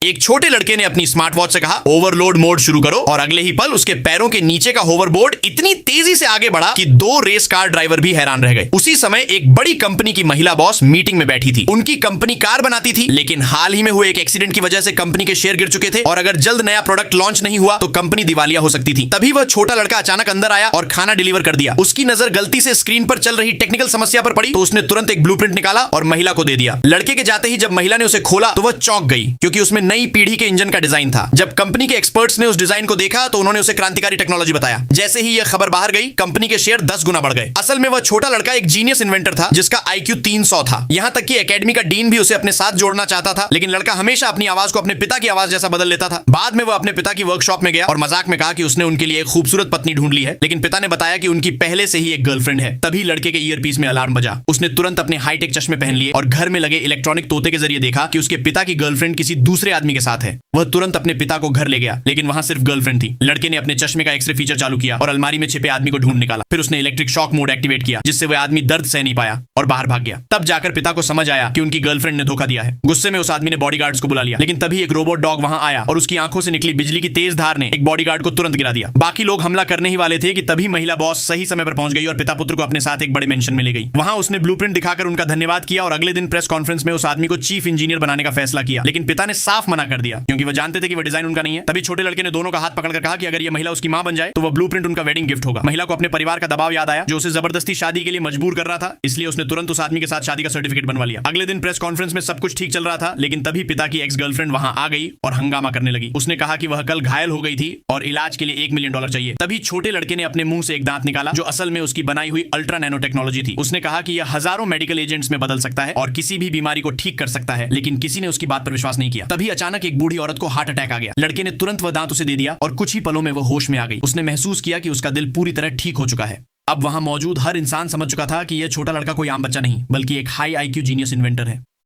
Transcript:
एक छोटे लड़के ने अपनी स्मार्ट वॉच से कहा ओवरलोड मोड शुरू करो और अगले ही पल उसके पैरों के नीचे का होवरबोर्ड इतनी तेजी से आगे बढ़ा कि 2 रेस कार ड्राइवर भी हैरान रह गए। उसी समय एक बड़ी कंपनी की महिला बॉस मीटिंग में बैठी थी। उनकी कंपनी कार बनाती थी, लेकिन हाल ही में हुए एक एक्सीडेंट की वजह से कंपनी के शेयर गिर चुके थे और अगर जल्द नया प्रोडक्ट लॉन्च नहीं हुआ तो कंपनी दिवालिया हो सकती थी। तभी वह छोटा लड़का अचानक अंदर आया और खाना डिलीवर कर दिया। उसकी नजर गलती से स्क्रीन पर चल रही टेक्निकल समस्या पर पड़ी तो उसने तुरंत एक ब्लूप्रिंट निकाला और महिला को दे दिया। लड़के के जाते ही जब महिला ने उसे खोला तो वह चौंक गई, क्योंकि उसमें नई पीढ़ी के इंजन का डिजाइन था। जब कंपनी के एक्सपर्ट्स ने उस डिजाइन को देखा तो उन्होंने उसे क्रांतिकारी टेक्नोलॉजी बताया। जैसे ही यह खबर बाहर गई, कंपनी के शेयर 10 गुना बढ़ गए। असल में वह छोटा लड़का एक जीनियस इन्वेंटर था जिसका IQ 300 था। यहां तक कि एकेडमी का डीन भी उसे अपने साथ जोड़ना चाहता था, लेकिन लड़का हमेशा अपनी आवाज को अपने पिता की आवाज जैसा बदल लेता था। बाद में वह अपने पिता की वर्कशॉप में गया और मजाक में कहा कि उसने उनके लिए एक खूबसूरत पत्नी ढूंढ ली है, लेकिन पिता ने बताया कि उनकी पहले से ही एक गर्लफ्रेंड है। तभी लड़के के ईयरपीस में अलार्म बजा। उसने तुरंत अपने हाईटेक चश्मे पहन लिए और घर में लगे इलेक्ट्रॉनिक तोते के जरिए देखा कि उसके पिता की गर्लफ्रेंड किसी दूसरे आदमी के साथ है। वह तुरंत अपने पिता को घर ले गया, लेकिन वहां सिर्फ गर्लफ्रेंड थी। लड़के ने अपने चश्मे का एक्सरे फीचर चालू किया और अलमारी में छिपे आदमी को ढूंढ निकाला। फिर उसने इलेक्ट्रिक शॉक मोड एक्टिवेट किया, जिससे वह आदमी दर्द सह नहीं पाया और बाहर भाग गया। तब जाकर पिता को समझ आया कि उनकी गर्लफ्रेंड ने धोखा दिया है। गुस्से में उस आदमी ने बॉडीगार्ड्स को बुला लिया, लेकिन तभी एक रोबोट डॉग वहां आया और उसकी आंखों से निकली बिजली की तेज धार ने एक बॉडीगार्ड को तुरंत गिरा दिया। बाकी लोग हमला करने ही वाले थे कि तभी महिला बॉस सही समय पर पहुंच गई और पिता पुत्र को अपने साथ एक बड़े मेंशन में ले गई। वहां उसने ब्लूप्रिंट दिखाकर उनका धन्यवाद किया और अगले दिन प्रेस कॉन्फ्रेंस में उस आदमी को चीफ इंजीनियर बनाने का फैसला किया, लेकिन पिता ने साफ मना कर दिया, क्योंकि वह जानते थे कि वह डिजाइन उनका नहीं है। तभी छोटे लड़के ने दोनों का हाथ पकड़कर कहा कि अगर यह महिला उसकी मां बन जाए तो वह ब्लूप्रिंट उनका वेडिंग गिफ्ट होगा। महिला को अपने परिवार का दबाव याद आया जो उसे जबरदस्ती शादी के लिए मजबूर कर रहा था, इसलिए उसने तुरंत उस आदमी के साथ शादी का सर्टिफिकेट बनवा लिया। अगले दिन प्रेस कॉन्फ्रेंस में सब कुछ ठीक चल रहा था, लेकिन तभी पिता की एक्स गर्लफ्रेंड वहां आ गई और हंगामा करने लगी। उसने कहा कि वह कल घायल हो गई थी और इलाज के लिए $1 मिलियन चाहिए। तभी छोटे लड़के ने अपने मुंह से एक दांत निकाला जो असल में उसकी बनाई हुई अल्ट्रा नैनो टेक्नोलॉजी थी। उसने कहा कि यह हजारों मेडिकल एजेंट्स में बदल सकता है और किसी भी बीमारी को ठीक कर सकता है, लेकिन किसी ने उसकी बात पर विश्वास नहीं किया। तभी अचानक एक बूढ़ी औरत को हार्ट अटैक आ गया। लड़के ने तुरंत वह दांत उसे दे दिया और कुछ ही पलों में वह होश में आ गई। उसने महसूस किया कि उसका दिल पूरी तरह ठीक हो चुका है। अब वहां मौजूद हर इंसान समझ चुका था कि यह छोटा लड़का कोई आम बच्चा नहीं, बल्कि एक हाई IQ जीनियस इन्वेंटर है।